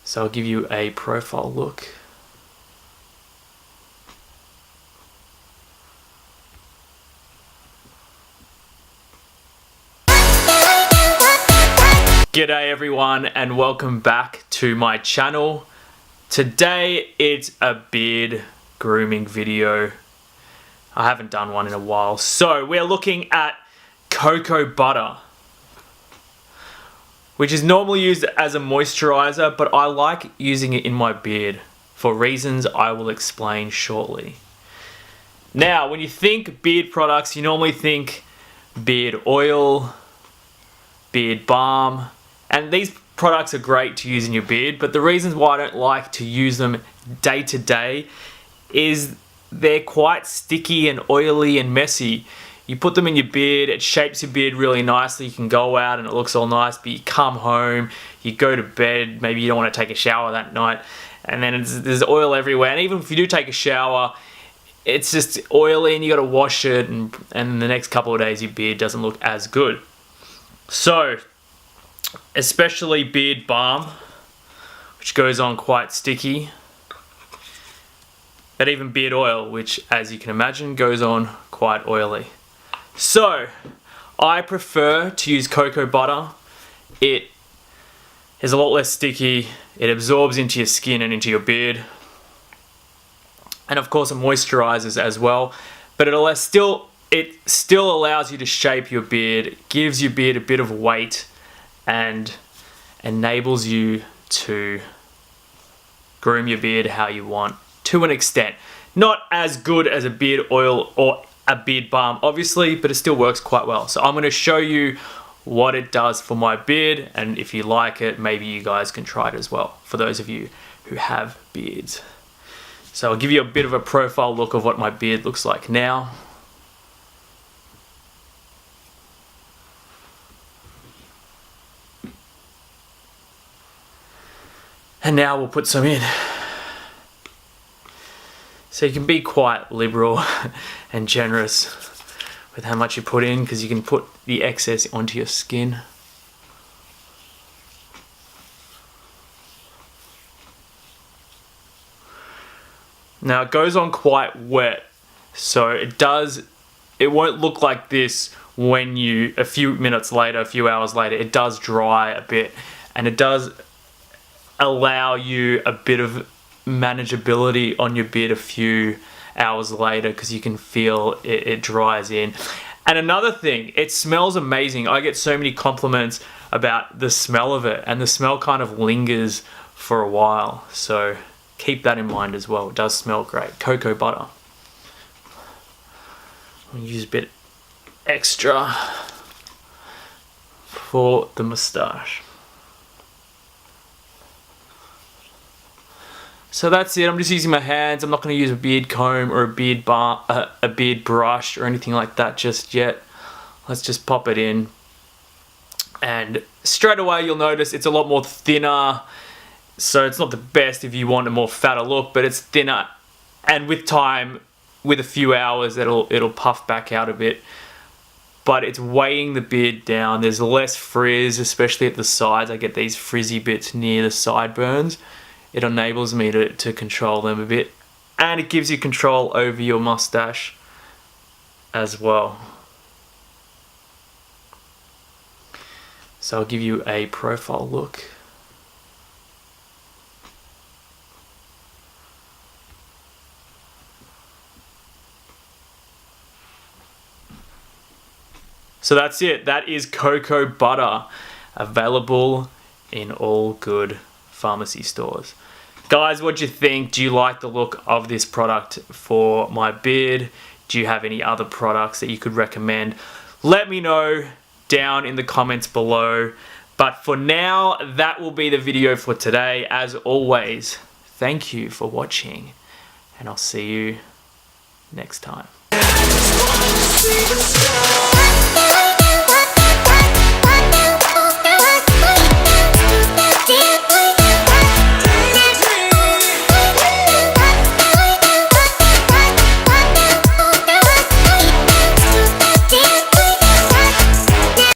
So I'll give you a profile look. G'day everyone and welcome back to my channel. Today it's a beard grooming video. I haven't done one in a while. So we're looking at cocoa butter, which is normally used as a moisturizer, but I like using it in my beard for reasons I will explain shortly. Now, when you think beard products, you normally think beard oil, beard balm, and these products are great to use in your beard, but the reasons why I don't like to use them day to day is they're quite sticky and oily and messy. You put them in your beard, it shapes your beard really nicely, you can go out and it looks all nice, but you come home, you go to bed, maybe you don't want to take a shower that night, and then there's oil everywhere, and even if you do take a shower, it's just oily and you got to wash it, and the next couple of days your beard doesn't look as good. So, especially beard balm, which goes on quite sticky, but even beard oil, which as you can imagine goes on quite oily. So I prefer to use cocoa butter. It is a lot less sticky, it absorbs into your skin and into your beard, and of course it moisturizes as well, but it still allows you to shape your beard. It gives your beard a bit of weight and enables you to groom your beard how you want, to an extent. Not as good as a beard oil or a beard balm obviously, but it still works quite well. So I'm going to show you what it does for my beard, and if you like it, maybe you guys can try it as well, for those of you who have beards. So I'll give you a bit of a profile look of what my beard looks like now. And now we'll put some in. So you can be quite liberal and generous with how much you put in, because you can put the excess onto your skin. Now it goes on quite wet, so it won't look like this when a few minutes later, a few hours later, it does dry a bit, and it does allow you a bit of manageability on your beard a few hours later, because you can feel it dries in. And another thing, it smells amazing. I get so many compliments about the smell of it, and the smell kind of lingers for a while, so keep that in mind as well. It does smell great. Cocoa butter. I'll use a bit extra for the moustache. So that's it. I'm just using my hands. I'm not going to use a beard comb or a beard brush or anything like that just yet. Let's just pop it in. And straight away you'll notice it's a lot more thinner. So it's not the best if you want a more fatter look, but it's thinner. And with time, with a few hours, it'll puff back out a bit. But it's weighing the beard down. There's less frizz, especially at the sides. I get these frizzy bits near the sideburns. It enables me to control them a bit, and it gives you control over your mustache as well. So I'll give you a profile look. So that's it. That is cocoa butter, available in all good pharmacy stores. Guys, what do you think? Do you like the look of this product for my beard? Do you have any other products that you could recommend? Let me know down in the comments below. But for now, that will be the video for today. As always, thank you for watching, and I'll see you next time.